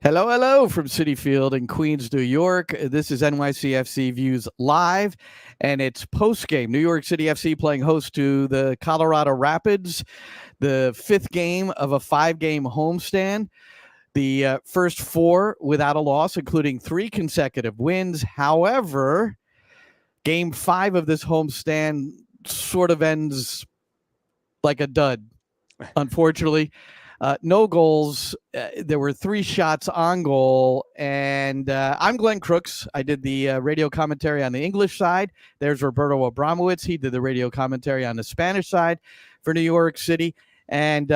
Hello, hello from Citi Field in Queens, New York. This is NYCFC Views Live, and it's post-game. New York City FC playing host to the Colorado Rapids, the fifth game of a five-game homestand. The first four without a loss, including three consecutive wins. However, game five of this homestand sort of ends like a dud, unfortunately. No goals. There were three shots on goal. And I'm Glenn Crooks. I did the radio commentary on the English side. There's Roberto Abramowitz. He did the radio commentary on the Spanish side for New York City. And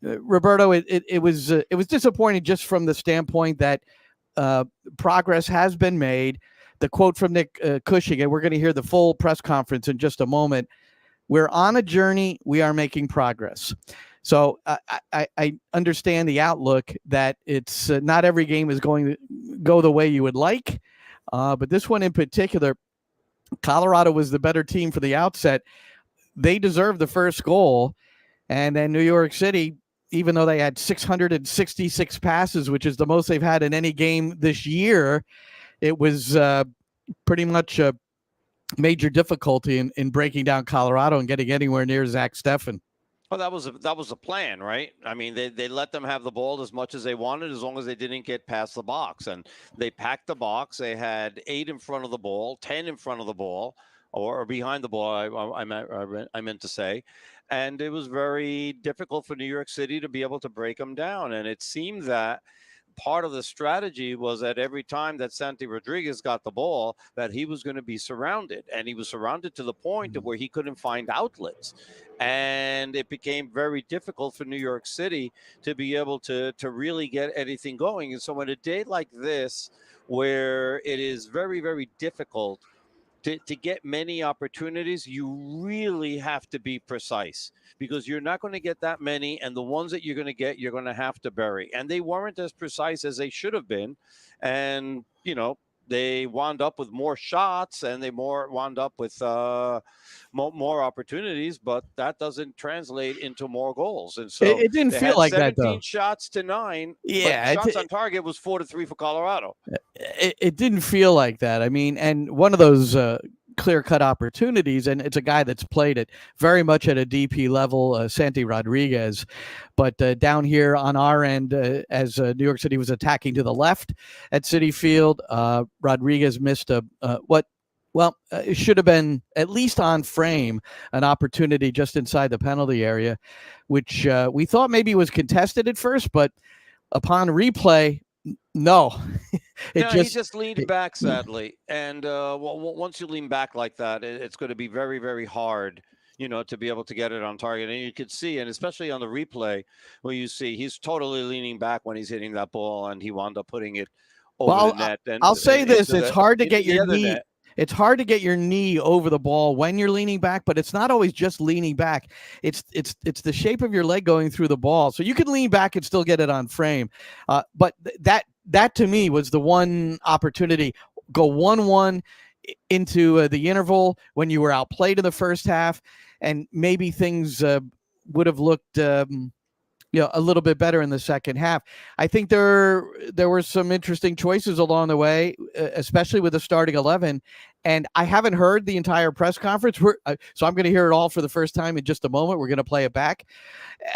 Roberto, it was disappointing just from the standpoint that progress has been made. The quote from Nick Cushing, and we're going to hear the full press conference in just a moment. We're on a journey. We are making progress. So I understand the outlook that it's not every game is going to go the way you would like. But this one in particular, Colorado was the better team for the outset. They deserved the first goal. And then New York City, even though they had 666 passes, which is the most they've had in any game this year, it was pretty much a major difficulty in breaking down Colorado and getting anywhere near Zach Steffen. Well, that was the plan, right? I mean, they let them have the ball as much as they wanted, as long as they didn't get past the box. And they packed the box. They had 8 in front of the ball, 10 in front of the ball, or behind the ball, I meant to say. And it was very difficult for New York City to be able to break them down. And it seemed that part of the strategy was that every time that Santi Rodriguez got the ball, that he was going to be surrounded, and he was surrounded to the point of where he couldn't find outlets. And it became very difficult for New York City to be able to really get anything going. And so on a day like this, where it is very, very difficult to get many opportunities, you really have to be precise, because you're not going to get that many, and the ones that you're going to get, you're going to have to bury. And they weren't as precise as they should have been. And, they wound up with more shots, and they wound up with more opportunities, but that doesn't translate into more goals. And so it didn't feel like that, though. 17 shots to 9. Yeah, shots on target was 4-3 for Colorado. It didn't feel like that. I mean, and one of those clear-cut opportunities, and it's a guy that's played it very much at a DP level, Santi Rodriguez. But down here on our end, as New York City was attacking to the left at Citi Field, Rodriguez missed it should have been at least on frame, an opportunity just inside the penalty area, which we thought maybe was contested at first, but upon replay, no. He just leaned back, sadly. And once you lean back like that, it's going to be very, very hard, to be able to get it on target. And you could see, and especially on the replay, where you see he's totally leaning back when he's hitting that ball, and he wound up putting it over the net. And I'll say this: it's hard to get your knee. It's hard to get your knee over the ball when you're leaning back, but it's not always just leaning back. It's the shape of your leg going through the ball. So you can lean back and still get it on frame. But that to me was the one opportunity. Go 1-1 into the interval when you were outplayed in the first half, and maybe things would have looked a little bit better in the second half. I think there were some interesting choices along the way, especially with the starting 11. And I haven't heard the entire press conference, so I'm going to hear it all for the first time in just a moment. We're going to play it back.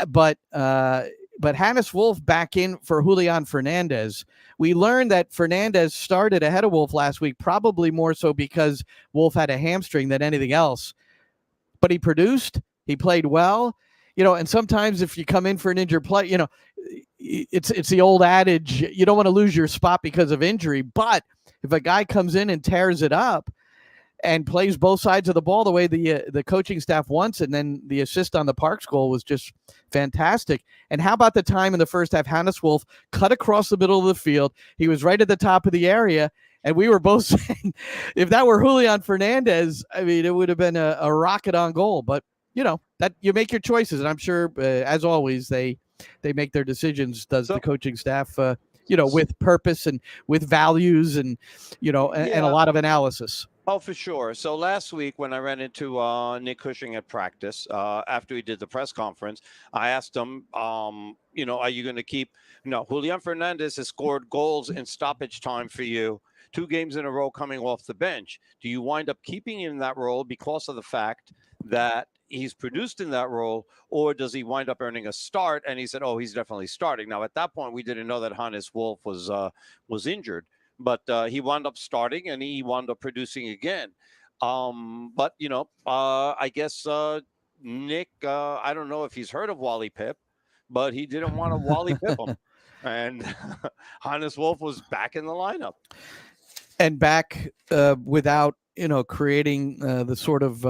But Hannes Wolf back in for Julian Fernandez. We learned that Fernandez started ahead of Wolf last week, probably more so because Wolf had a hamstring than anything else. But he produced. He played well. And sometimes if you come in for an injured play, it's the old adage, you don't want to lose your spot because of injury. But if a guy comes in and tears it up and plays both sides of the ball the way the coaching staff wants, and then the assist on the Parks goal was just fantastic. And how about the time in the first half, Hannes Wolf cut across the middle of the field. He was right at the top of the area. And we were both saying, if that were Julian Fernandez, I mean, it would have been a rocket on goal. But that you make your choices, and I'm sure, as always, they make their decisions. Does the coaching staff, with purpose and with values, and and a lot of analysis. Oh, for sure. So last week when I ran into Nick Cushing at practice, after he did the press conference, I asked him, are you going to keep, Julian Fernandez has scored goals in stoppage time for you 2 games in a row coming off the bench. Do you wind up keeping him in that role because of the fact that he's produced in that role, or does he wind up earning a start? And he said, oh, he's definitely starting. Now, at that point, we didn't know that Hannes Wolf was injured. But he wound up starting and he wound up producing again. But I guess Nick, I don't know if he's heard of Wally Pip, but he didn't want to Wally Pip him, and Hannes Wolf was back in the lineup and back without creating the sort of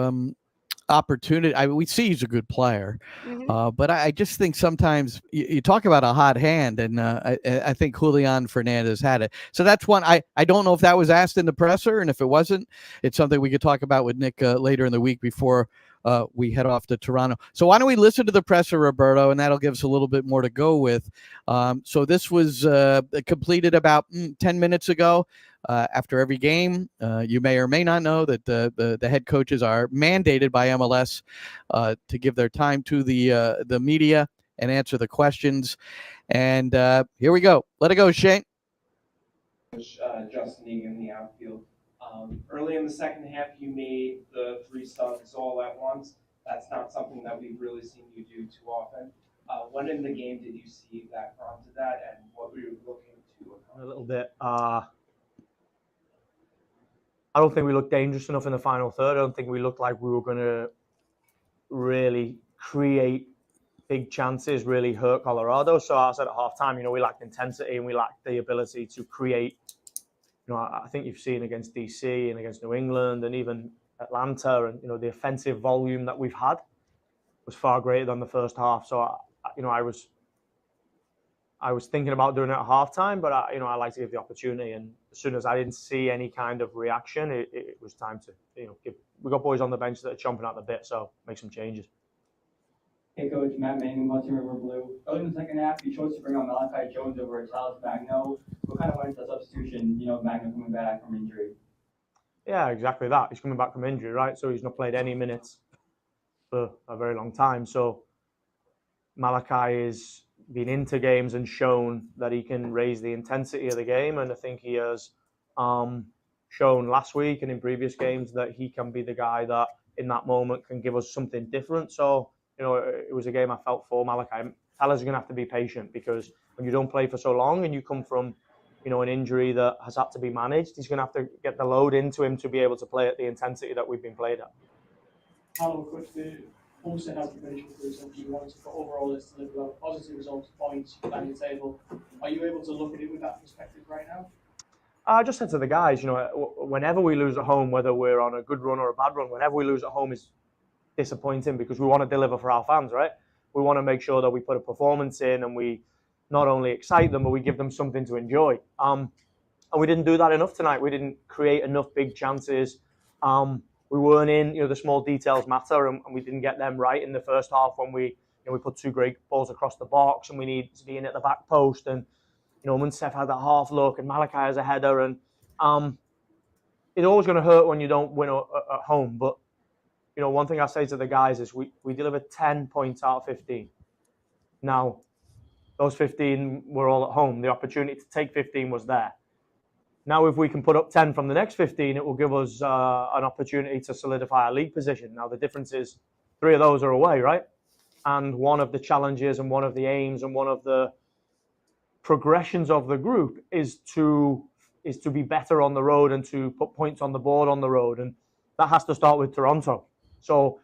opportunity. We see he's a good player, but I just think sometimes you talk about a hot hand, and I think Julian Fernandez had it. So that's one. I don't know if that was asked in the presser, and if it wasn't, it's something we could talk about with Nick later in the week before we head off to Toronto. So why don't we listen to the presser, Roberto, and that'll give us a little bit more to go with. So this was completed about 10 minutes ago. After every game, you may or may not know that the head coaches are mandated by MLS to give their time to the media and answer the questions. And here we go. Let it go, Shane. Justin Egan in the outfield. Early in the second half, you made the 3 subs all at once. That's not something that we've really seen you do too often. When in the game did you see that prompted that, and what were you looking to accomplish? A little bit. I don't think we looked dangerous enough in the final third. I don't think we looked like we were going to really create big chances, really hurt Colorado. So I said at halftime, we lacked intensity and we lacked the ability to create. I think you've seen against DC and against New England and even Atlanta, and the offensive volume that we've had was far greater than the first half. So I was thinking about doing it at halftime, but I like to give the opportunity. And as soon as I didn't see any kind of reaction, it was time to we got boys on the bench that are chomping at the bit, so make some changes. Hey Coach, Matt Manning, Western River Blue. Early in the second half, you chose to bring on Malachi Jones over Charles Magno. What kind of went into the substitution? Magno coming back from injury. Yeah, exactly that. He's coming back from injury, right? So he's not played any minutes for a very long time. So Malachi has been into games and shown that he can raise the intensity of the game, and I think he has shown last week and in previous games that he can be the guy that in that moment can give us something different. So it was a game I felt for Malachi. Fellas are going to have to be patient, because when you don't play for so long and you come from an injury that has had to be managed, he's going to have to get the load into him to be able to play at the intensity that we've been played at. Hello, Coach. The Homestead has been finishing for something you wanted, but overall it's delivered a lot of positive results, points, down the table. Are you able to look at it with that perspective right now? I just said to the guys, whenever we lose at home, whether we're on a good run or a bad run, whenever we lose at home is disappointing, because we want to deliver for our fans, right? We want to make sure that we put a performance in and we not only excite them, but we give them something to enjoy. And we didn't do that enough tonight. We didn't create enough big chances. We weren't in, the small details matter, and we didn't get them right in the first half when we put 2 great balls across the box and we need to be in at the back post. And, Munsef had that half look and Malachi has a header. And it's always going to hurt when you don't win at home. But, one thing I say to the guys is we delivered 10 points out of 15. Now, those 15 were all at home. The opportunity to take 15 was there. Now, if we can put up 10 from the next 15, it will give us an opportunity to solidify our league position. Now, the difference is 3 of those are away, right? And one of the challenges and one of the aims and one of the progressions of the group is to be better on the road and to put points on the board on the road. And that has to start with Toronto. So,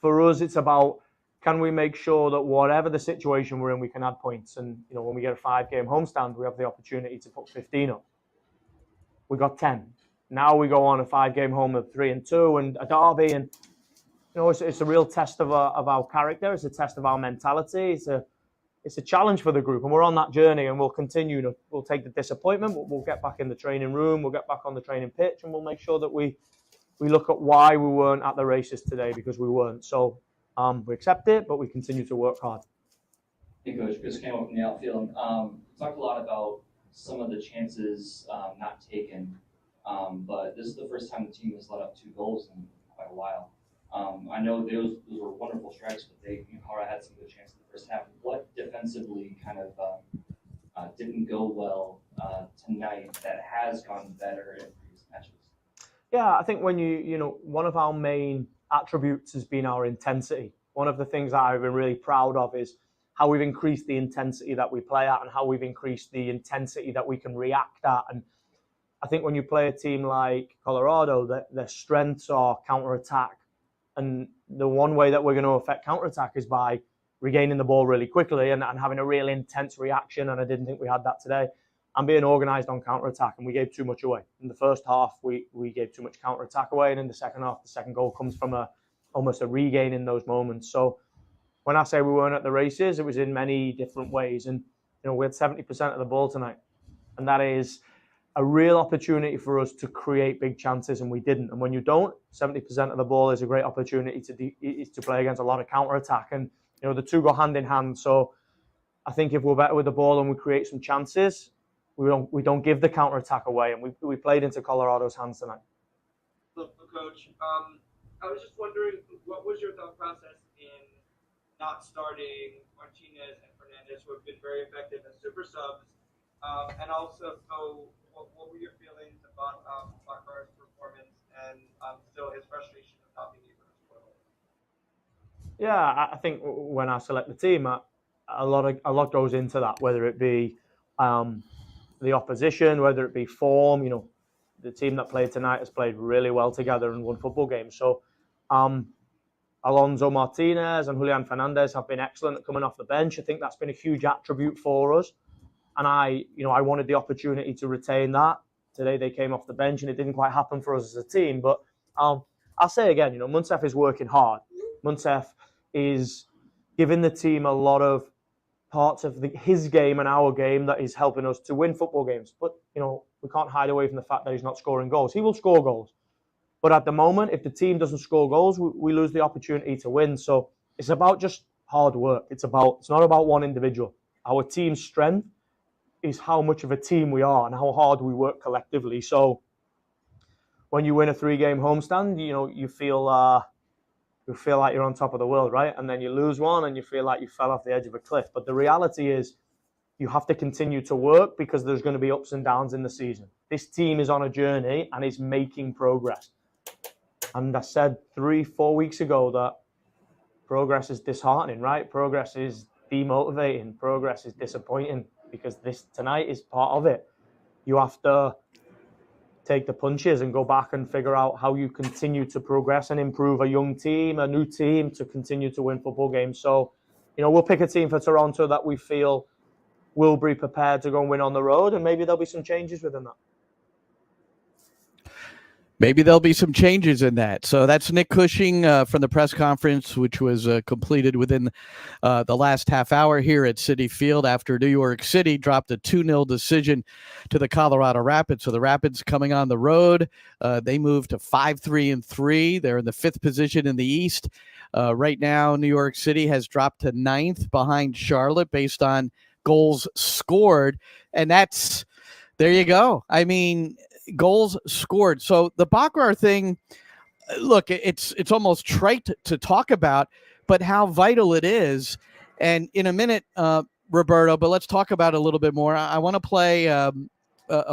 for us, it's about, can we make sure that whatever the situation we're in, we can add points? And, when we get a 5-game homestand, we have the opportunity to put 15 up. We got 10. Now we go on a 5-game home of 3-2 and a derby. And, it's a real test of our character. It's a test of our mentality. It's a challenge for the group. And we're on that journey, and we'll continue. We'll take the disappointment. We'll get back in the training room. We'll get back on the training pitch, and we'll make sure that we look at why we weren't at the races today, because we weren't. So, we accept it, but we continue to work hard. Hey, Coach, Chris came up from the outfield. Talked a lot about some of the chances not taken. But this is the first time the team has let up 2 goals in quite a while. I know those were wonderful strikes, but Colorado had some good chances in the first half. What defensively kind of didn't go well tonight that has gone better in previous matches? Yeah, I think when one of our main attributes has been our intensity. One of the things that I've been really proud of is how we've increased the intensity that we play at and how we've increased the intensity that we can react at. And I think when you play a team like Colorado, their strengths are counter-attack. And the one way that we're going to affect counter-attack is by regaining the ball really quickly and having a real intense reaction. And I didn't think we had that today. And being organised on counter-attack, and we gave too much away. In the first half, we gave too much counter-attack away. And in the second half, the second goal comes from almost a regain in those moments. So when I say we weren't at the races, it was in many different ways. And we had 70% of the ball tonight. And that is a real opportunity for us to create big chances, and we didn't. And when you don't, 70% of the ball is a great opportunity to play against a lot of counter-attack. And, the two go hand in hand. So I think if we're better with the ball and we create some chances, we don't give the counter-attack away. And we played into Colorado's hands tonight. Look, Coach, I was just wondering, what was your thought process in not starting Martinez and Fernandez, who have been very effective as super subs? And also, what were your feelings about Bakrar's performance and still his frustration of not being able to score? Yeah, I think when I select the team, a lot goes into that, whether it be the opposition, whether it be form. The team that played tonight has played really well together and won football games. So Alonso Martinez and Julian Fernandez have been excellent at coming off the bench. I think that's been a huge attribute for us. And I wanted the opportunity to retain that. Today they came off the bench and it didn't quite happen for us as a team. But I'll say again, Munsef is working hard. Munsef is giving the team a lot of parts of his game and our game that is helping us to win football games. But, we can't hide away from the fact that he's not scoring goals. He will score goals. But at the moment, if the team doesn't score goals, we lose the opportunity to win. So it's about just hard work. It's not about one individual. Our team's strength is how much of a team we are and how hard we work collectively. So when you win a 3-game homestand, you feel like you're on top of the world, right? And then you lose one and you feel like you fell off the edge of a cliff. But the reality is you have to continue to work because there's going to be ups and downs in the season. This team is on a journey and is making progress. And I said 3-4 weeks ago that progress is disheartening, right? Progress is demotivating. Progress is disappointing. Because this tonight is part of it. You have to take the punches and go back and figure out how you continue to progress and improve a young team, a new team to continue to win football games. So, we'll pick a team for Toronto that we feel will be prepared to go and win on the road, and maybe there'll be some changes within that. Maybe there'll be some changes in that. So that's Nick Cushing from the press conference, which was completed within the last half hour here at Citi Field after New York City dropped a 2-0 decision to the Colorado Rapids. So the Rapids coming on the road, they moved to 5-3-3. They're in the 5th position in the East. Right now, New York City has dropped to 9th behind Charlotte based on goals scored. And there you go. I mean, goals scored. So the Bakrar thing, look, it's almost trite to talk about, but how vital it is. And in a minute, Roberto, but let's talk about it a little bit more. I want to play a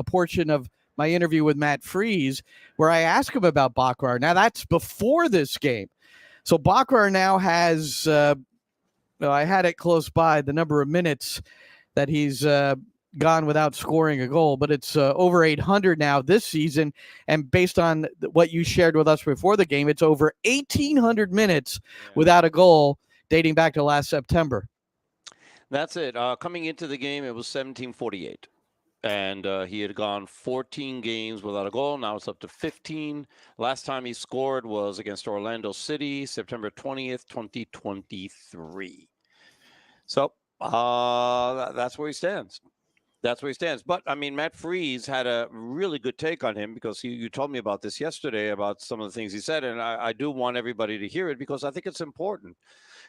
portion of my interview with Matt Freese where I ask him about Bakrar. Now that's before this game. So Bakrar now has, I had it close by, the number of minutes that he's gone without scoring a goal, but it's over 800 now this season. And based on what you shared with us before the game, it's over 1,800 minutes without a goal dating back to last September. That's it. Coming into the game, it was 1748. And he had gone 14 games without a goal. Now it's up to 15. Last time he scored was against Orlando City, September 20th, 2023. So that's where he stands. That's where he stands. But, I mean, Matt Freese had a really good take on him because you told me about this yesterday, about some of the things he said. And I do want everybody to hear it because I think it's important.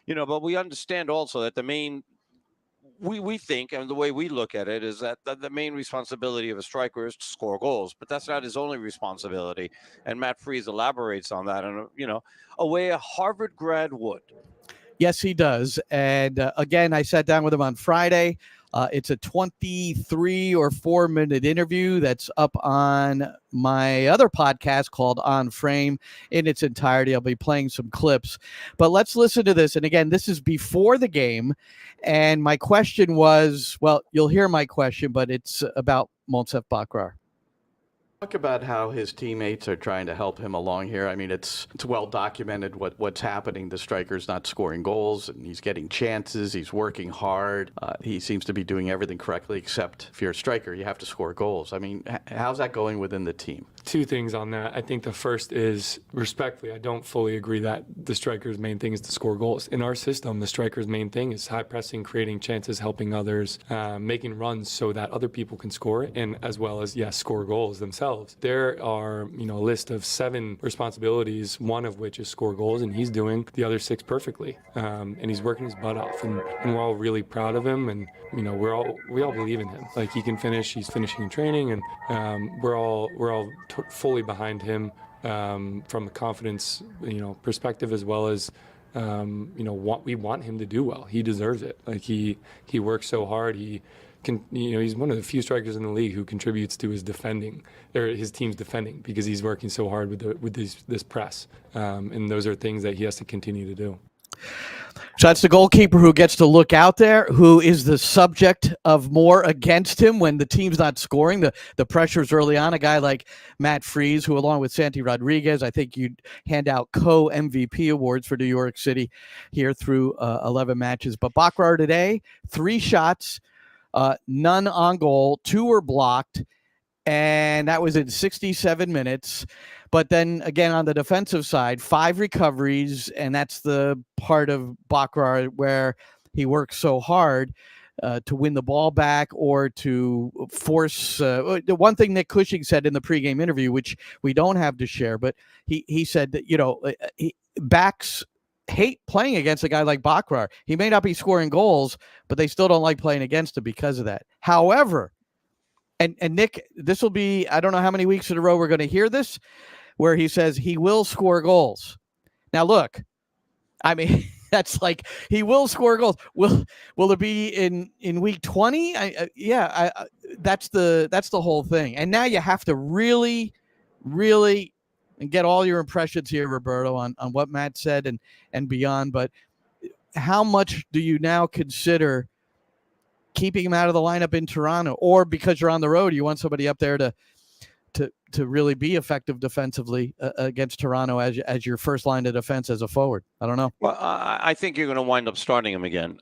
But we understand also that we think, and the way we look at it, is that the main responsibility of a striker is to score goals, but that's not his only responsibility. And Matt Freese elaborates on that, and a way a Harvard grad would. Yes, he does. And again, I sat down with him on Friday. It's a 23 or 4-minute interview that's up on my other podcast called On Frame in its entirety. I'll be playing some clips, but let's listen to this. And again, this is before the game. And my question was, well, you'll hear my question, but it's about Monsef Bakrar. Talk about how his teammates are trying to help him along here. I mean, it's well documented what's happening. The striker's not scoring goals, and he's getting chances. He's working hard. He seems to be doing everything correctly, except if you're a striker, you have to score goals. I mean, how's that going within the team? Two things on that. I think the first is, respectfully, I don't fully agree that the striker's main thing is to score goals. In our system, the striker's main thing is high pressing, creating chances, helping others, making runs so that other people can score, and as well as, yes, score goals themselves. There are, a list of 7 responsibilities, one of which is score goals, and he's doing the other 6 perfectly. And he's working his butt off, and we're all really proud of him, and we all believe in him. Like, he can finish, he's finishing in training, and we're all fully behind him from a confidence, perspective, as well as we want him to do well. He deserves it. Like, he works so hard. He's one of the few strikers in the league who contributes to his defending, or his team's defending, because he's working so hard with this press. And those are things that he has to continue to do. So that's the goalkeeper who gets to look out there, who is the subject of more against him when the team's not scoring. The pressure's early on. A guy like Matt Freese, who along with Santi Rodriguez, I think you'd hand out co-MVP awards for New York City here through 11 matches. But Bakrar today, 3 shots, none on goal, 2 were blocked, and that was in 67 minutes. But then again, on the defensive side, 5 recoveries, and that's the part of Bakrar where he works so hard to win the ball back or to force. The one thing Nick Cushing said in the pregame interview, which we don't have to share, but he said that backs hate playing against a guy like Bakrar. He may not be scoring goals, but they still don't like playing against him because of that. However, and Nick, this will be, I don't know how many weeks in a row we're going to hear this, where he says he will score goals. Now, look, I mean, that's like, he will score goals. Will it be in week 20? That's the whole thing. And now you have to really, really get all your impressions here, Roberto, on what Matt said and beyond. But how much do you now consider keeping him out of the lineup in Toronto, or because you're on the road, you want somebody up there to really be effective defensively against Toronto as your first line of defense as a forward? I don't know. Well, I think you're going to wind up starting him again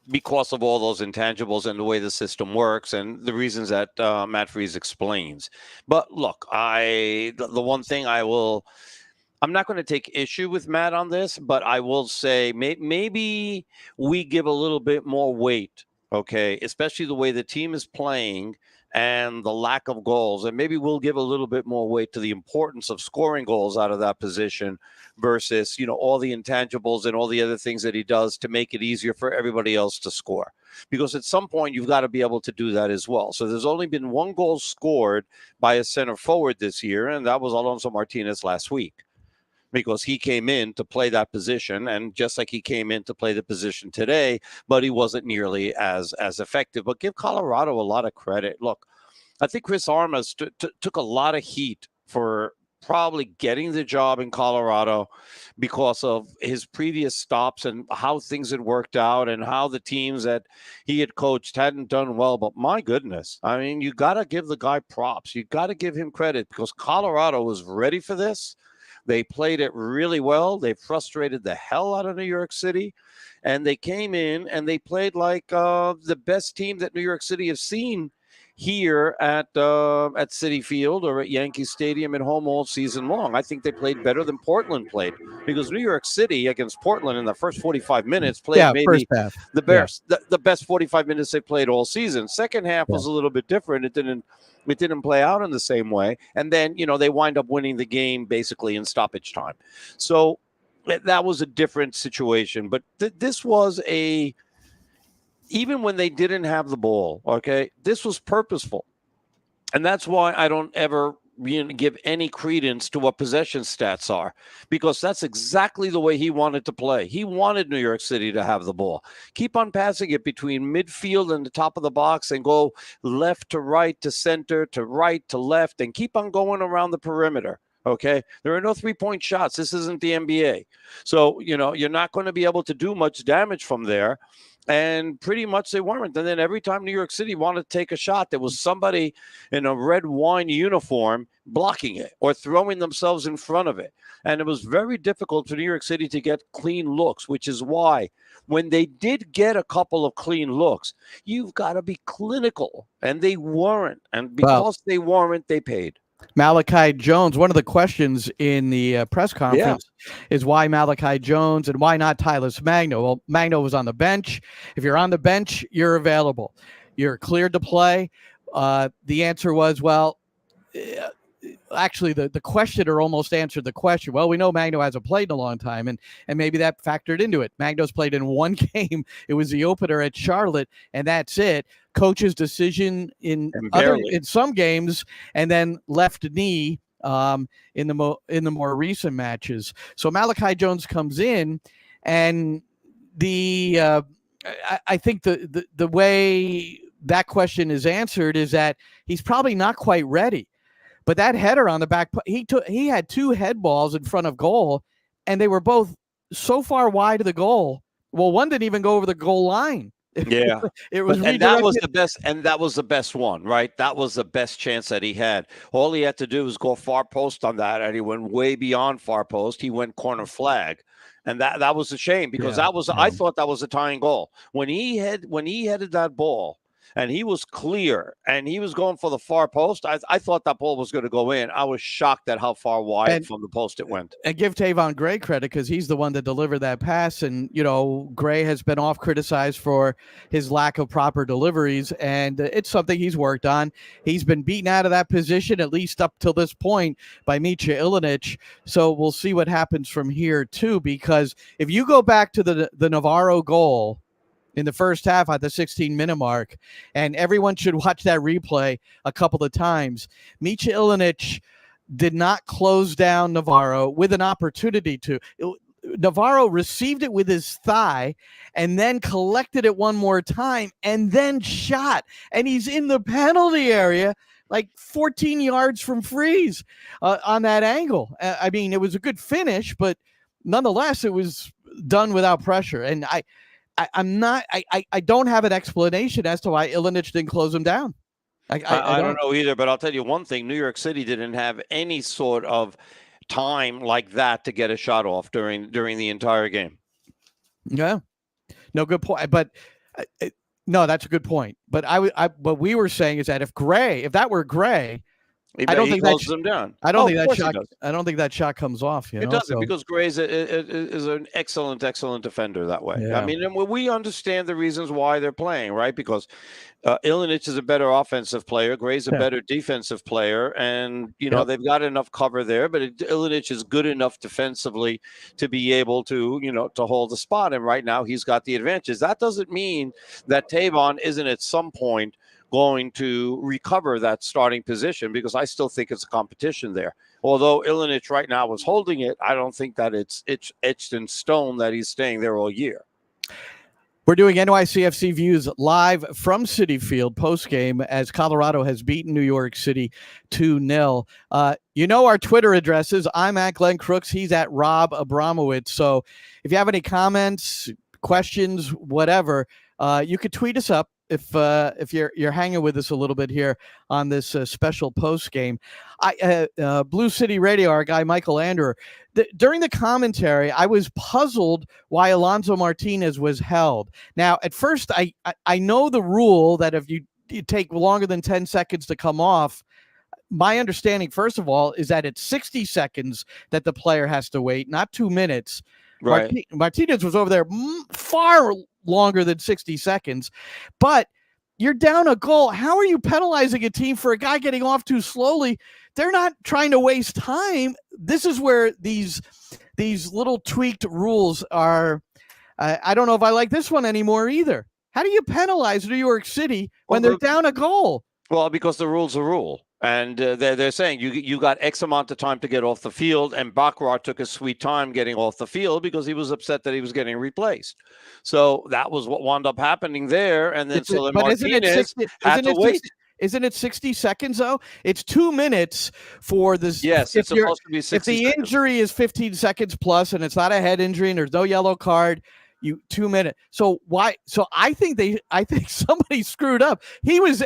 because of all those intangibles and the way the system works and the reasons that Matt Freese explains. But look, the one thing I'm not going to take issue with Matt on this, but I will say maybe we give a little bit more weight, okay, especially the way the team is playing and the lack of goals. And maybe we'll give a little bit more weight to the importance of scoring goals out of that position versus, all the intangibles and all the other things that he does to make it easier for everybody else to score. Because at some point, you've got to be able to do that as well. So there's only been 1 goal scored by a center forward this year, and that was Alonso Martinez last week, because he came in to play that position, and just like he came in to play the position today, but he wasn't nearly as effective. But give Colorado a lot of credit. Look, I think Chris Armas took a lot of heat for probably getting the job in Colorado because of his previous stops and how things had worked out and how the teams that he had coached hadn't done well. But my goodness, I mean, you got to give the guy props. You got to give him credit because Colorado was ready for this. They played it really well. They frustrated the hell out of New York City, and they came in and they played like the best team that New York City has seen here at Citi Field or at Yankee Stadium at home all season long. I think they played better than Portland played, because New York City against Portland in the first 45 minutes played maybe the best 45 minutes they played all season. Second half was a little bit different. It didn't play out in the same way. And then, they wind up winning the game basically in stoppage time. So that was a different situation. But this was even when they didn't have the ball, okay, this was purposeful. And that's why I don't ever give any credence to what possession stats are, because that's exactly the way he wanted to play. He wanted New York City to have the ball. Keep on passing it between midfield and the top of the box and go left to right to center to right to left and keep on going around the perimeter. Okay, there are no 3-point shots. This isn't the NBA. So, you're not going to be able to do much damage from there. And pretty much they weren't. And then every time New York City wanted to take a shot, there was somebody in a red wine uniform blocking it or throwing themselves in front of it. And it was very difficult for New York City to get clean looks, which is why when they did get a couple of clean looks, you've got to be clinical. And they weren't. And because they weren't, they paid. Malachi Jones, one of the questions in the press conference is why Malachi Jones and why not Tyler Magno? Well, Magno was on the bench. If you're on the bench, you're available. You're cleared to play. The answer was, well, actually, the questioner almost answered the question. Well, we know Magno hasn't played in a long time, and maybe that factored into it. Magno's played in one game. It was the opener at Charlotte, and that's it. Coach's decision in some games, and then left knee in the more recent matches. So Malachi Jones comes in, and I think the way that question is answered is that he's probably not quite ready. But that header on the back, he had 2 head balls in front of goal, and they were both so far wide of the goal. Well, one didn't even go over the goal line. Yeah, it was, and that was the best, and that was the best one, right? That was the best chance that he had. All he had to do was go far post on that, and he went way beyond far post. He went corner flag, and that was a shame because I thought that was a tying goal when he headed that ball. And he was clear, and he was going for the far post. I thought that ball was going to go in. I was shocked at how far wide from the post it went. And give Tavon Gray credit because he's the one that delivered that pass. And, Gray has been off criticized for his lack of proper deliveries, and it's something he's worked on. He's been beaten out of that position, at least up till this point, by Mitja Ilinic. So we'll see what happens from here, too, because if you go back to the Navarro goal in the first half at the 16-minute mark, and everyone should watch that replay a couple of times. Mitja Ilinic did not close down Navarro with an opportunity to. Navarro received it with his thigh and then collected it one more time and then shot. And he's in the penalty area like 14 yards from freeze on that angle. I mean, it was a good finish, but nonetheless, it was done without pressure. And I don't have an explanation as to why Ilinic didn't close him down. I don't know either, but I'll tell you one thing. New York City didn't have any sort of time like that to get a shot off during the entire game. Yeah. No, good point. But no, that's a good point. But what we were saying is that if that were Gray, I don't think closes them down. I don't think that shot comes off. It doesn't because Gray is an excellent defender that way. Yeah. I mean, and we understand the reasons why they're playing, right? Because Ilinic is a better offensive player. Gray's a better defensive player, and they've got enough cover there. But Ilinic is good enough defensively to be able to to hold the spot. And right now he's got the advantage. That doesn't mean that Tavon isn't at some point going to recover that starting position because I still think it's a competition there. Although Ilinic right now is holding it, I don't think that it's etched in stone that he's staying there all year. We're doing NYCFC Views live from Citi Field postgame as Colorado has beaten New York City 2-0. Our Twitter addresses. I'm at Glenn Crooks. He's at Rob Abramowitz. So if you have any comments, questions, whatever, you could tweet us up. If you're hanging with us a little bit here on this special post game, Blue City Radio, our guy Michael Anderer, during the commentary, I was puzzled why Alonso Martinez was held. Now, at first, I know the rule that if you take longer than 10 seconds to come off, my understanding, first of all, is that it's 60 seconds that the player has to wait, not 2 minutes. Right. Martinez was over there far longer than 60 seconds, but you're down a goal. How are you penalizing a team for a guy getting off too slowly? They're not trying to waste time. This is where these little tweaked rules are. I don't know if I like this one anymore either. How do you penalize New York City when they're down a goal? Well, because the rule's a rule. And they're saying you got X amount of time to get off the field, and Bakrar took his sweet time getting off the field because he was upset that he was getting replaced. So that was what wound up happening there. And then Martinez had to wait. Isn't it 60 seconds though? It's 2 minutes for this. Yes, it's supposed to be 60 If the seconds. injury is 15 seconds plus and it's not a head injury and there's no yellow card, 2 minutes. So why? So I think somebody screwed up. He was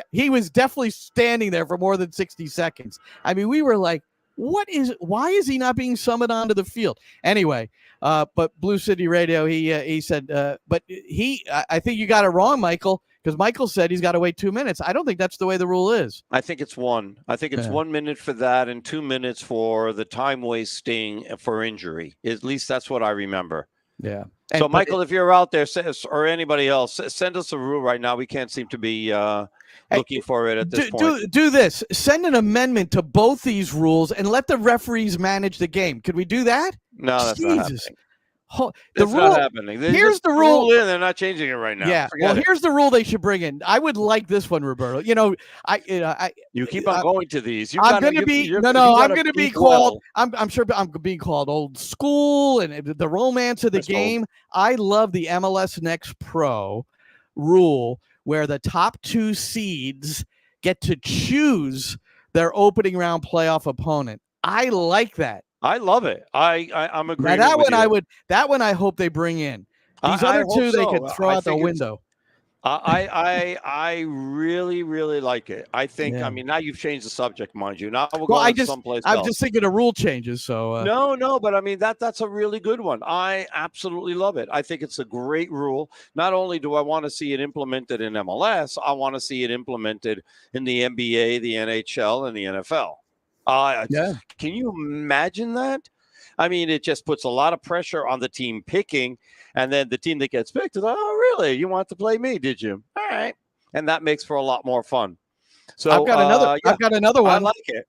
definitely standing there for more than 60 seconds. I mean, we were like, why is he not being summoned onto the field? Anyway, but Blue City Radio, he said, but I think you got it wrong, Michael, because Michael said he's got to wait 2 minutes. I don't think that's the way the rule is. I think it's one. I think it's 1 minute for that and 2 minutes for the time wasting for injury. At least that's what I remember. Yeah. So, Michael, if you're out there, or anybody else, send us a rule right now. We can't seem to be looking for it at this point. Do this. Send an amendment to both these rules and let the referees manage the game. Could we do that? No, that's not happening. It's not happening. Here's the rule. They're not changing it right now. Yeah. Here's the rule they should bring in. I would like this one, Roberto. You keep on going to these. I'm going to be called. I'm sure I'm being called old school and the romance of the game. Old. I love the MLS Next Pro rule where the top 2 seeds get to choose their opening round playoff opponent. I like that. I love it. I'm agreeing. Now with you. That one I hope they bring in. These other two they could throw out the window. I really, really like it. I think. Yeah. I mean, now you've changed the subject, mind you. Now we're going someplace else. I'm just thinking of rule changes. So no, but I mean that's a really good one. I absolutely love it. I think it's a great rule. Not only do I want to see it implemented in MLS, I want to see it implemented in the NBA, the NHL, and the NFL. Can you imagine that? I mean, it just puts a lot of pressure on the team picking, and then the team that gets picked is like, oh, really? You want to play me, did you? All right. And that makes for a lot more fun. So I've got another one. I like it.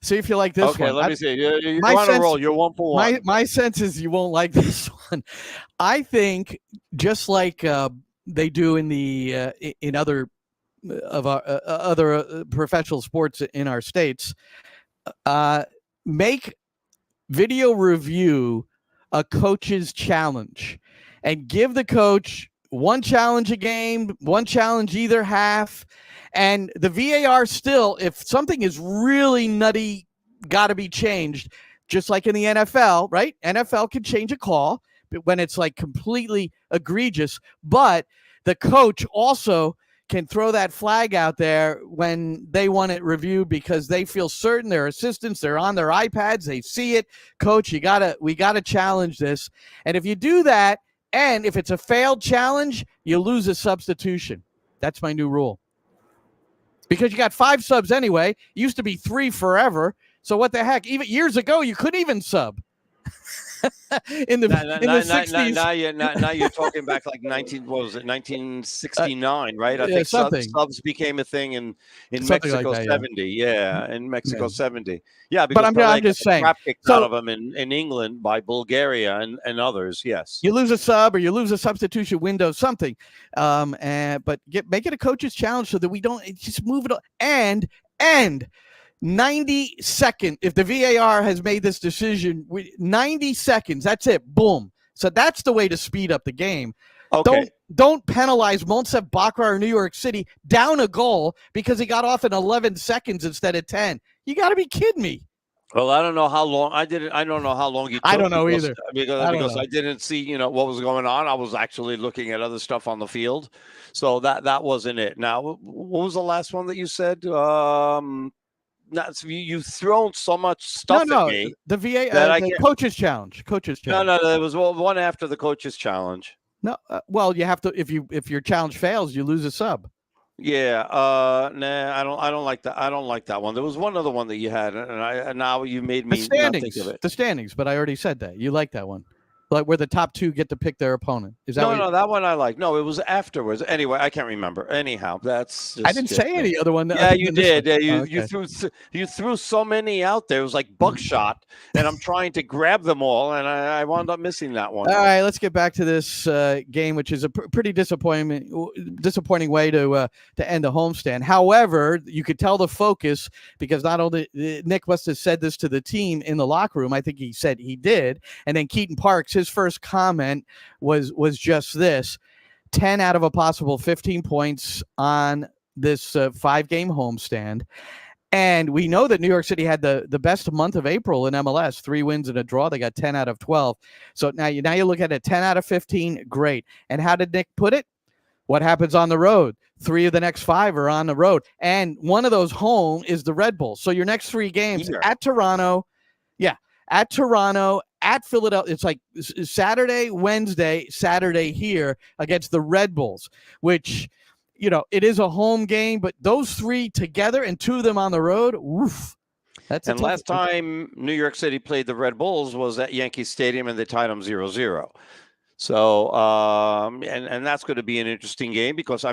See if you like this one. Okay, let me see. You're on a roll. You're 1 for 1. My sense is you won't like this one. I think just like they do in the in other of our other professional sports in our states, make video review a coach's challenge and give the coach one challenge a game, one challenge either half. And the VAR still, if something is really nutty, got to be changed, just like in the NFL, right? NFL can change a call when it's like completely egregious, but the coach also can throw that flag out there when they want it reviewed because they feel certain their assistants, they're on their iPads, they see it. Coach, we gotta challenge this. And if you do that, and if it's a failed challenge, you lose a substitution. That's my new rule. Because you got 5 subs anyway. It used to be 3 forever. So what the heck? Even years ago, you couldn't even sub. in the 60s. Now you're talking back like 1969, right? I think subs became a thing in Mexico like that, 70. Yeah, in Mexico 70. Yeah, because but I'm just saying. Crap kicked out of them in England by Bulgaria and others. Yes, you lose a sub or you lose a substitution window, something. But make it a coach's challenge so that we don't just move it on. And 90 seconds, if the VAR has made this decision, 90 seconds, that's it, boom. So that's the way to speed up the game. Okay. Don't penalize Monsef Bakrar or New York City down a goal because he got off in 11 seconds instead of 10. You got to be kidding me. Well, I don't know how long I don't know how long you took. I don't know either. Because I didn't see, what was going on. I was actually looking at other stuff on the field. So that wasn't it. Now, what was the last one that you said? You've thrown so much stuff at me. The the coach's challenge. No, there was one after the coach's challenge. No, well, you have to if your challenge fails, you lose a sub. Yeah, I don't like that. I don't like that one. There was one other one that you had, and now you made me not think of it. The standings, but I already said that. You like that one. like where the top two get to pick their opponent. Is that No, that one I like. No, it was afterwards. Anyway, I can't remember. Anyhow, that's just I didn't say any other one. Yeah, you did. Yeah, Oh, you threw so many out there. It was like buckshot, and I'm trying to grab them all, and I wound up missing that one. All right, let's get back to this game, which is a pretty disappointing way to end the homestand. However, you could tell the focus, because not only Nick must have said this to the team in the locker room. I think he said he did, and then Keaton Parks, his first comment was just this: 10 out of a possible 15 points on this 5-game homestand. And we know that New York City had the best month of April in MLS, 3 wins and a draw. They got 10 out of 12. So now you look at it, 10 out of 15, great. And how did Nick put it? What happens on the road? 3 of the next 5 are on the road. And one of those home is the Red Bulls. So your next 3 games at Toronto, at Philadelphia. It's like Saturday, Wednesday, Saturday here against the Red Bulls, which, it is a home game, but those 3 together and 2 of them on the road, woof. And last time New York City played the Red Bulls was at Yankee Stadium, and they tied them 0-0. So, and that's going to be an interesting game because,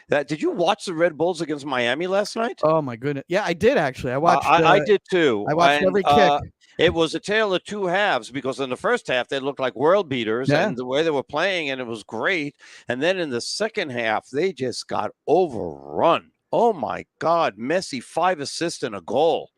did you watch the Red Bulls against Miami last night? Oh, my goodness. Yeah, I did, actually. I watched. I did, too. I watched every kick. It was a tale of 2 halves because in the first half, they looked like world beaters and the way they were playing, and it was great. And then in the second half, they just got overrun. Oh, my God. Messi, 5 assists and a goal.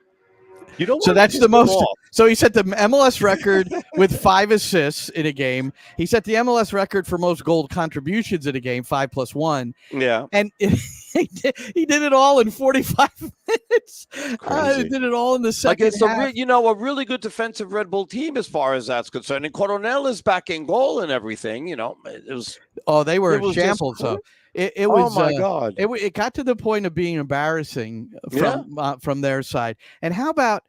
So that's the most. So he set the MLS record with 5 assists in a game. He set the MLS record for most goal contributions in a game, 5 + 1. Yeah, and he did it all in 45 minutes. He did it all in the second half. A really good defensive Red Bull team as far as that's concerned. And Coronel is back in goal and everything. It was. Oh, they were shambles. So. It was. Oh my God! It got to the point of being embarrassing from their side. And how about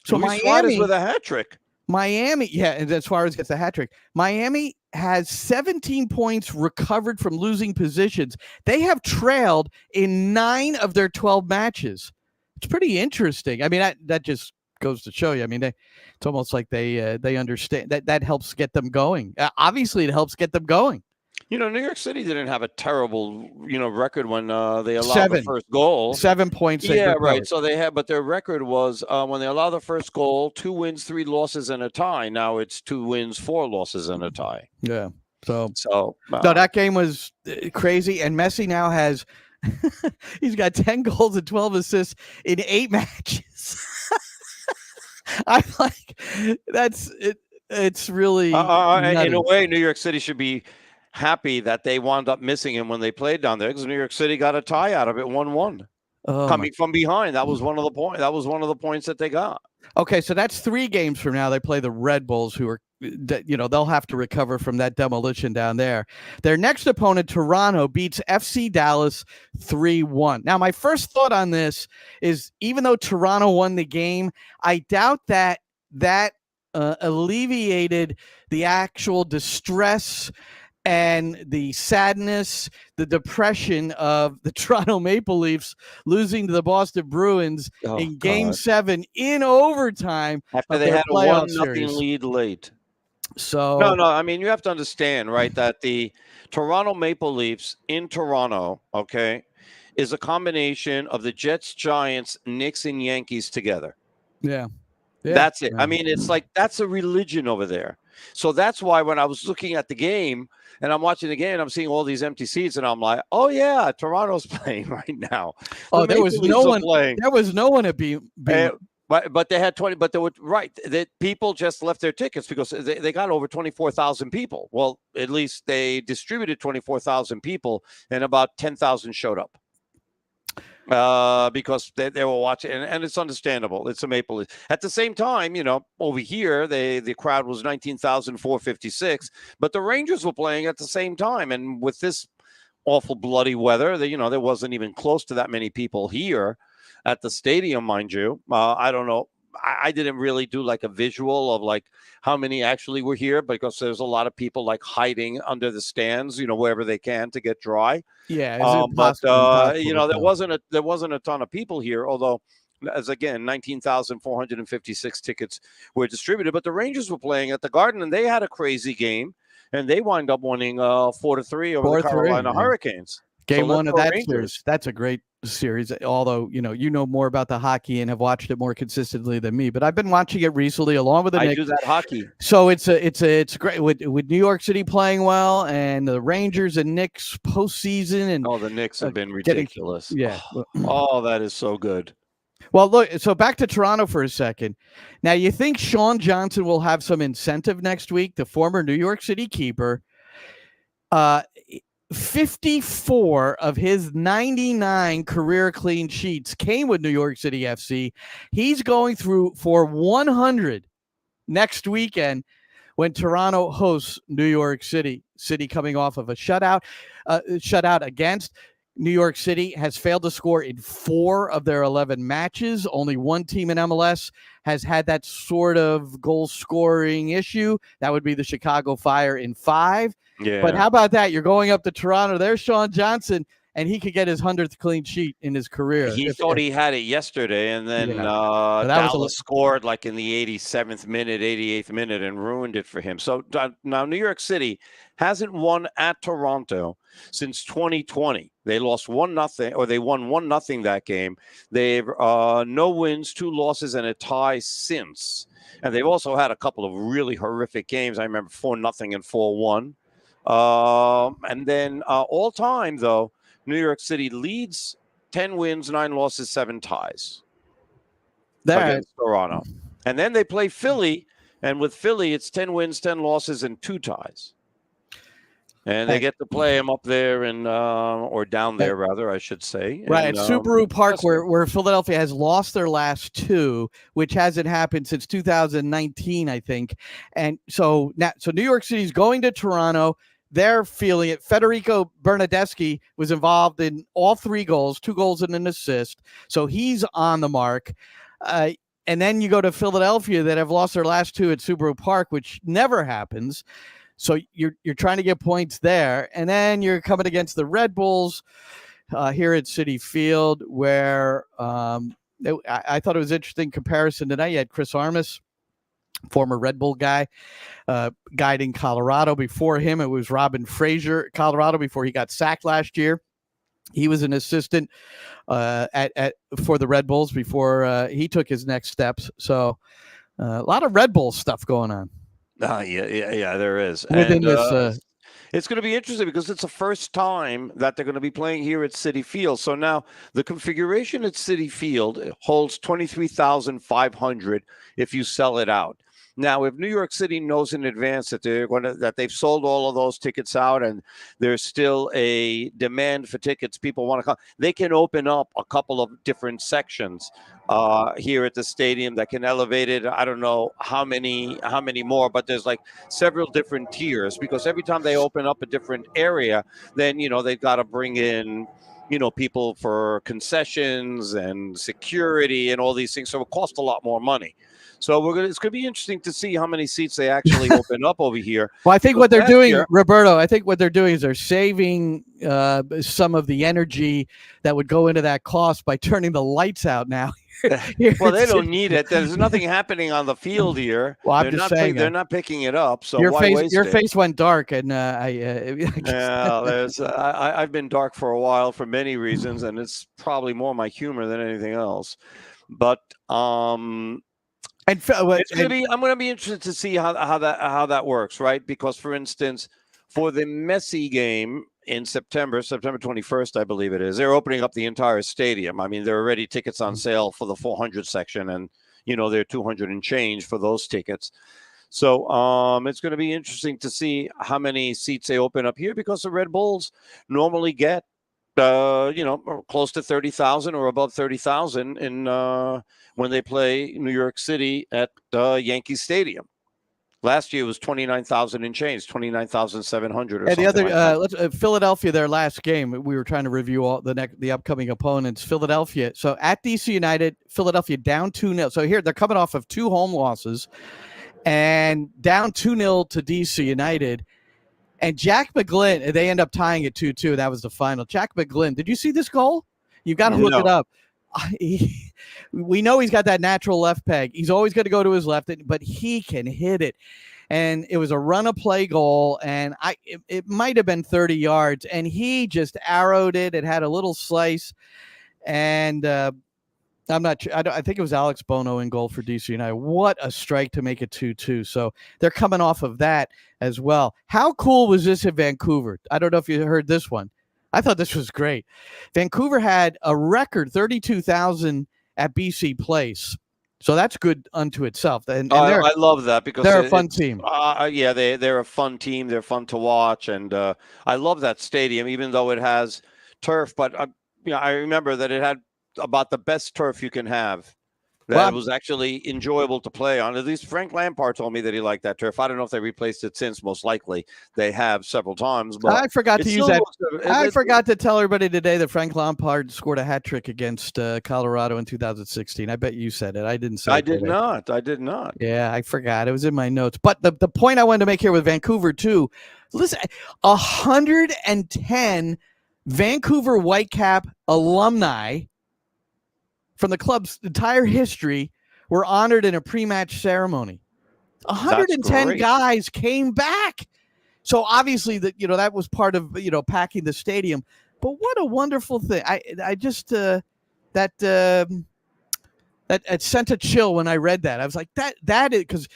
Luis Suarez with a hat trick? Miami, and as far as gets a hat trick, Miami has 17 points recovered from losing positions. They have trailed in 9 of their 12 matches. It's pretty interesting. That just goes to show you. It's almost like they understand that helps get them going. Obviously, it helps get them going. New York City didn't have a terrible, record when they allowed the first goal. 7 points. Yeah, right. So they had, but their record was when they allowed the first goal, 2 wins, 3 losses, and a tie. Now it's 2 wins, 4 losses, and a tie. Yeah. So no, that game was crazy. And Messi now has, he's got 10 goals and 12 assists in 8 matches. I'm like, that's it. It's really in a way, New York City should be happy that they wound up missing him when they played down there because New York City got a tie out of it, 1-1, coming from behind. That was one of the points. That was one of the points that they got. Okay, so that's 3 games from now. They play the Red Bulls, who are, they'll have to recover from that demolition down there. Their next opponent, Toronto, beats FC Dallas 3-1. Now, my first thought on this is, even though Toronto won the game, I doubt that alleviated the actual distress and the sadness, the depression of the Toronto Maple Leafs losing to the Boston Bruins in Game 7 in overtime after they had a 1-0 lead late. So no. You have to understand, right, that the Toronto Maple Leafs in Toronto, is a combination of the Jets, Giants, Knicks, and Yankees together. Yeah. That's it. It's like that's a religion over there. So that's why when I was looking at the game and I'm watching the game and I'm seing all these empty seats and I'm like, oh yeah, Toronto's playing right now. There was no one playing. There was no one at but they had 20, but they were right. That people just left their tickets because they got over 24,000 people. Well, at least they distributed 24,000 people and about 10,000 showed up. Because they were watching, and it's understandable. It's a Maple Leaf. At the same time, over here, the crowd was 19,456, but the Rangers were playing at the same time. And with this awful bloody weather, there wasn't even close to that many people here at the stadium, mind you. I don't know. I didn't really do like a visual of like how many actually were here because there's a lot of people like hiding under the stands, wherever they can to get dry. Yeah, there wasn't a ton of people here. Although as again, 19,456 tickets were distributed. But the Rangers were playing at the Garden, and they had a crazy game, and they wind up winning 4-3 over the Carolina Hurricanes. Game So one of that Rangers. series. That's a great series. Although you know more about the hockey and have watched it more consistently than me, but I've been watching it recently along with the Knicks. I do that hockey. So it's great with New York City playing well and the Rangers and Knicks postseason. And the Knicks have been ridiculous. That is so good. Well, look, so back to Toronto for a second. Now, you think Sean Johnson will have some incentive next week, the former New York City keeper. 54 of his 99 career clean sheets came with New York City FC. He's going through for 100 next weekend when Toronto hosts New York City. City coming off of a shutout against New York City, has failed to score in 4 of their 11 matches. Only one team in MLS has had that sort of goal scoring issue. That would be the Chicago Fire in 5. Yeah. But how about that? You're going up to Toronto. There's Sean Johnson, and he could get his 100th clean sheet in his career. He thought he had it yesterday, and then Dallas scored like in the 87th minute, 88th minute, and ruined it for him. So now New York City hasn't won at Toronto since 2020. They lost 1-0, or they won 1-0 that game. They've no wins, 2 losses, and a tie since. And they've also had a couple of really horrific games. I remember 4-0 and 4-1. And then all time, though, New York City leads 10 wins, 9 losses, 7 ties against Toronto. And then they play Philly, and with Philly, it's 10 wins, 10 losses, and 2 ties. And they get to play them up there or down there, rather, I should say. Right, and, at Subaru Park, where Philadelphia has lost their last 2, which hasn't happened since 2019, I think. And so New York City's going to Toronto. They're feeling it. Federico Bernardeschi was involved in all 3 goals, 2 goals and an assist. So he's on the mark. And then you go to Philadelphia that have lost their last 2 at Subaru Park, which never happens. So you're trying to get points there. And then you're coming against the Red Bulls here at Citi Field, where I thought it was an interesting comparison tonight. You had Chris Armas, former Red Bull guy, guiding Colorado. Before him, it was Robin Fraser, Colorado, before he got sacked last year. He was an assistant for the Red Bulls before he took his next steps. So a lot of Red Bull stuff going on. Yeah, there is. Within this, it's going to be interesting because it's the first time that they're going to be playing here at Citi Field. So now the configuration at Citi Field holds 23,500 if you sell it out. Now, if New York City knows in advance that they've sold all of those tickets out and there's still a demand for tickets, people want to come, they can open up a couple of different sections here at the stadium that can elevate it. I don't know how many more, but there's like several different tiers, because every time they open up a different area, then they've got to bring in people for concessions and security and all these things. So it costs a lot more money. So it's going to be interesting to see how many seats they actually open up over here. Well, I think what they're doing, Roberto, is they're saving some of the energy that would go into that cost by turning the lights out now. Well, they don't need it. There's nothing happening on the field here. Well, I'm just saying they're not picking it up. So your why face went dark, and I've been dark for a while for many reasons, and it's probably more my humor than anything else. But it's going to be. I'm going to be interested to see how that works, right? Because, for instance, for the Messi game in September 21st, I believe it is, they're opening up the entire stadium. I mean, there are already tickets on sale for the 400 section, and they're 200 and change for those tickets. So it's going to be interesting to see how many seats they open up here, because the Red Bulls normally get close to 30,000 or above 30,000 in when they play New York City at Yankee Stadium. Last year was 29,000 and change, 29,700 or something. The other Philadelphia, their last game, we were trying to review all the upcoming opponents. Philadelphia, so at DC United, Philadelphia down 2-0. So here they're coming off of 2 home losses and down 2-0 to DC United. And Jack McGlynn, they end up tying it 2-2. That was the final. Jack McGlynn, did you see this goal? You've got to look it up. we know he's got that natural left peg. He's always going to go to his left, but he can hit it. And it was a run-a-play goal, and it might have been 30 yards, and he just arrowed it. It had a little slice, and I'm not sure. I think it was Alex Bono in goal for DC United. What a strike to make it 2-2. So they're coming off of that as well. How cool was this in Vancouver? I don't know if you heard this one. I thought this was great. Vancouver had a record 32,000 at BC Place. So that's good unto itself. And I love that because they're a fun team. Yeah, they're a fun team. They're fun to watch. And I love that stadium, even though it has turf. But I remember that it had about the best turf you can have. That was actually enjoyable to play on. At least Frank Lampard told me that he liked that turf. I don't know if they replaced it since. Most likely they have several times. But I forgot to use that. I forgot to tell everybody today that Frank Lampard scored a hat trick against Colorado in 2016. I bet you said it. I didn't say it. I did not. Yeah, I forgot. It was in my notes. But the point I wanted to make here with Vancouver too, listen, 110 Vancouver Whitecap alumni from the club's entire history were honored in a pre-match ceremony. 110 guys came back. So obviously that was part of, packing the stadium. But what a wonderful thing. I just that sent a chill when I read that. I was like, that is, because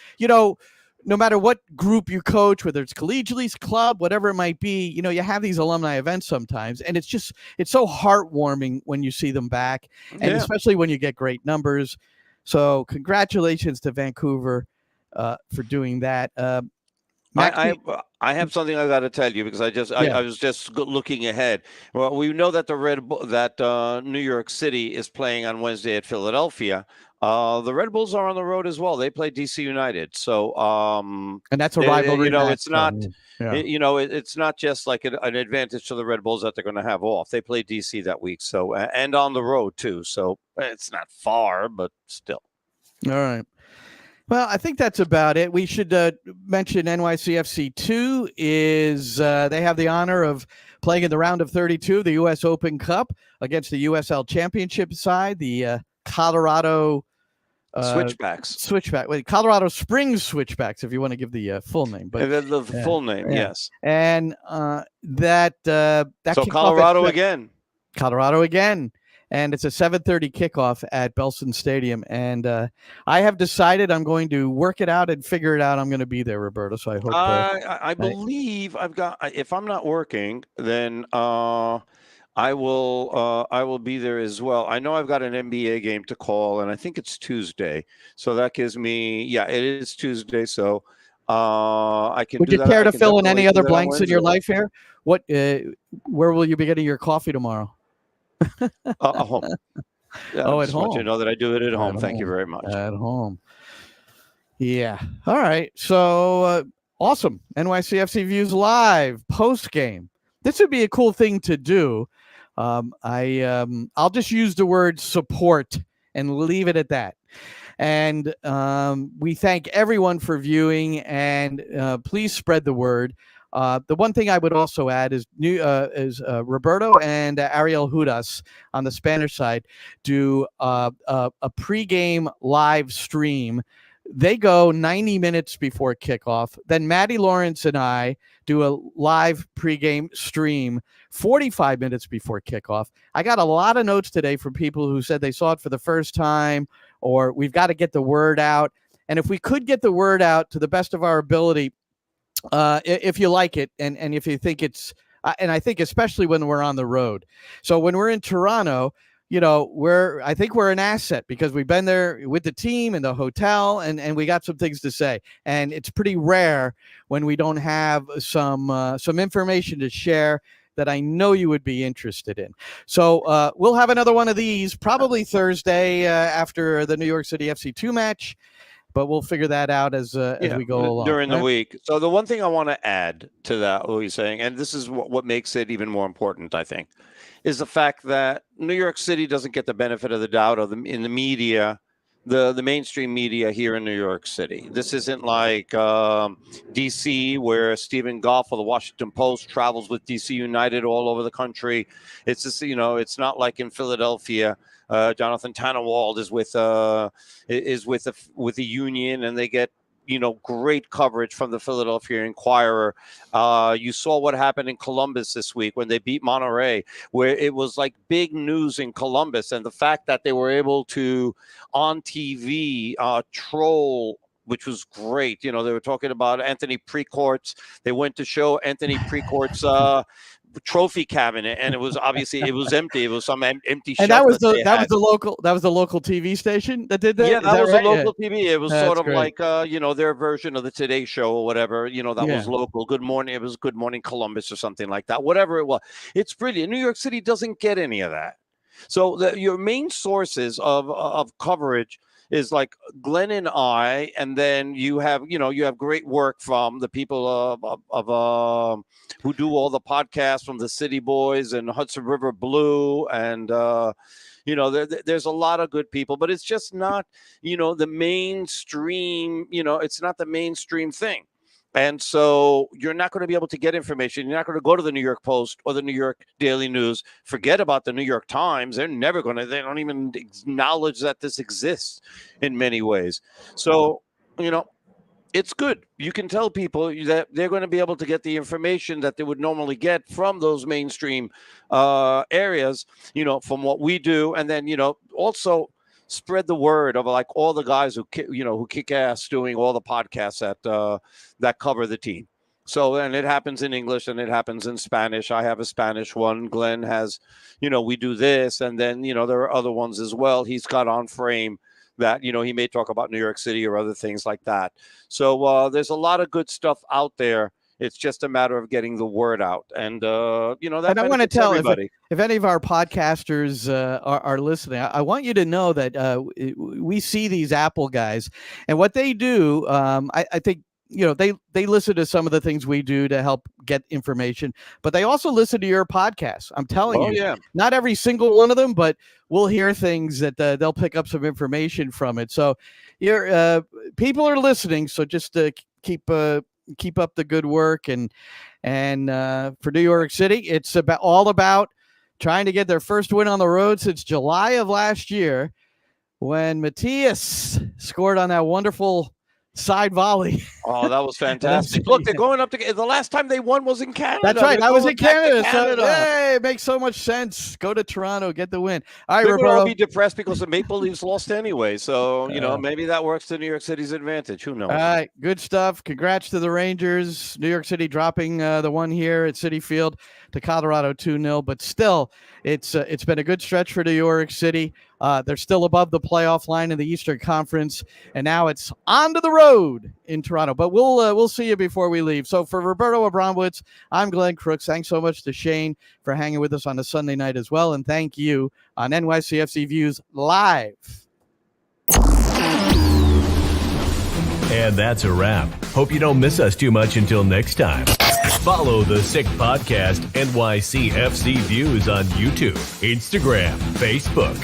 no matter what group you coach, whether it's collegiate, club, whatever it might be, you have these alumni events sometimes, and it's so heartwarming when you see them back, and especially when you get great numbers. So congratulations to Vancouver for doing that. I have something I got to tell you because I was just looking ahead. Well, we know that New York City is playing on Wednesday at Philadelphia. The Red Bulls are on the road as well. They play DC United, so and that's a rivalry. It's not. It's not just like an advantage to the Red Bulls that they're going to have off. They play DC that week, so and on the road too. So it's not far, but still. All right. Well, I think that's about it. We should mention NYCFC 2 is they have the honor of playing in the round of 32 of the U.S. Open Cup against the USL Championship side, the Colorado Switchbacks. Colorado Springs Switchbacks, if you want to give the full name. But the full name, yes. And that so Colorado again. Colorado again. And it's a 7:30 kickoff at Belson Stadium. And I have decided I'm going to work it out and figure it out. I'm going to be there, Roberto. So I hope. I believe I've got. If I'm not working, then I will be there as well. I know I've got an NBA game to call, and I think it's Tuesday. So that gives me. Yeah, it is Tuesday. So I can. Would you care to fill in any other blanks in your life here? Where will you be getting your coffee tomorrow? At home. At home. Want you know that I do it at home. Thank you very much. At home. Yeah. All right. So awesome. NYCFC Views Live post game. This would be a cool thing to do. I'll just use the word support and leave it at that. And we thank everyone for viewing, and please spread the word. The one thing I would also add is Roberto and Ariel Hudas on the Spanish side do a pregame live stream. They go 90 minutes before kickoff. Then Maddie Lawrence and I do a live pregame stream 45 minutes before kickoff. I got a lot of notes today from people who said they saw it for the first time, or we've got to get the word out. And if we could get the word out to the best of our ability, if you like it, and if you think it's, and I think especially when we're on the road. So when we're in Toronto, I think we're an asset because we've been there with the team and the hotel, and we got some things to say. And it's pretty rare when we don't have some information to share that I know you would be interested in. So we'll have another one of these probably Thursday after the New York City FC2 match. But we'll figure that out as we go along during the week. So the one thing I want to add to that, what you're saying, and this is what makes it even more important, I think, is the fact that New York City doesn't get the benefit of the doubt in the media the mainstream media here in New York City. This isn't like DC, where Stephen Goff of the Washington Post travels with DC United all over the country. It's just, it's not like in Philadelphia. Jonathan Tannenwald is with the Union, and they get great coverage from the Philadelphia Inquirer. You saw what happened in Columbus this week when they beat Monterey, where it was like big news in Columbus. And the fact that they were able to, on TV, troll, which was great. They were talking about Anthony Precourt's. They went to show Anthony Precourt's trophy cabinet, and it was obviously empty. It was some empty shelf. And that was the local TV station that did that. Yeah, that was right? a local TV. It was That's sort of great. like their version of the Today Show or whatever. That was local. Good morning. It was Good Morning Columbus or something like that. Whatever it was, it's brilliant. New York City doesn't get any of that. So your main sources of coverage is like Glenn and I, and then you have great work from the people of who do all the podcasts, from the City Boys and Hudson River Blue, and there's a lot of good people, but it's just not the mainstream. It's not the mainstream thing. And so you're not going to be able to get information. You're not going to go to the New York Post or the New York Daily News. Forget about the New York Times. They don't even acknowledge that this exists in many ways. So, it's good. You can tell people that they're going to be able to get the information that they would normally get from those mainstream areas, from what we do. And then, also spread the word of like all the guys who kick ass doing all the podcasts that cover the team. So, and it happens in English and it happens in Spanish. I have a Spanish one. Glenn has, we do this, and then there are other ones as well. He's got on frame that he may talk about New York City or other things like that. So there's a lot of good stuff out there. It's just a matter of getting the word out, and that. And I want to tell everybody. If any of our podcasters are listening, I want you to know that we see these Apple guys, and what they do. I think they listen to some of the things we do to help get information, but they also listen to your podcast. I'm telling you, yeah. Not every single one of them, but we'll hear things that they'll pick up some information from it. So, people are listening. So just keep up the good work, and for New York City, it's all about trying to get their first win on the road since July of last year, when Matthias scored on that wonderful side volley. Oh, that was fantastic. Look, they're going up to the last time they won was in Canada. That's right. They're I was in going back to Canada. So, hey, it makes so much sense. Go to Toronto, get the win. All right, They would Roberto. all be depressed because the Maple Leafs lost anyway. So, maybe that works to New York City's advantage. Who knows? All right, good stuff. Congrats to the Rangers. New York City dropping the one here at Citi Field to Colorado 2-0. But still, it's been a good stretch for New York City. They're still above the playoff line in the Eastern Conference, and now it's on to the road in Toronto. But we'll see you before we leave. So for Roberto Abramowitz, I'm Glenn Crooks. Thanks so much to Shane for hanging with us on a Sunday night as well, and thank you on NYCFC Views Live. And that's a wrap. Hope you don't miss us too much until next time. Follow the Sick Podcast NYCFC Views on YouTube, Instagram, Facebook,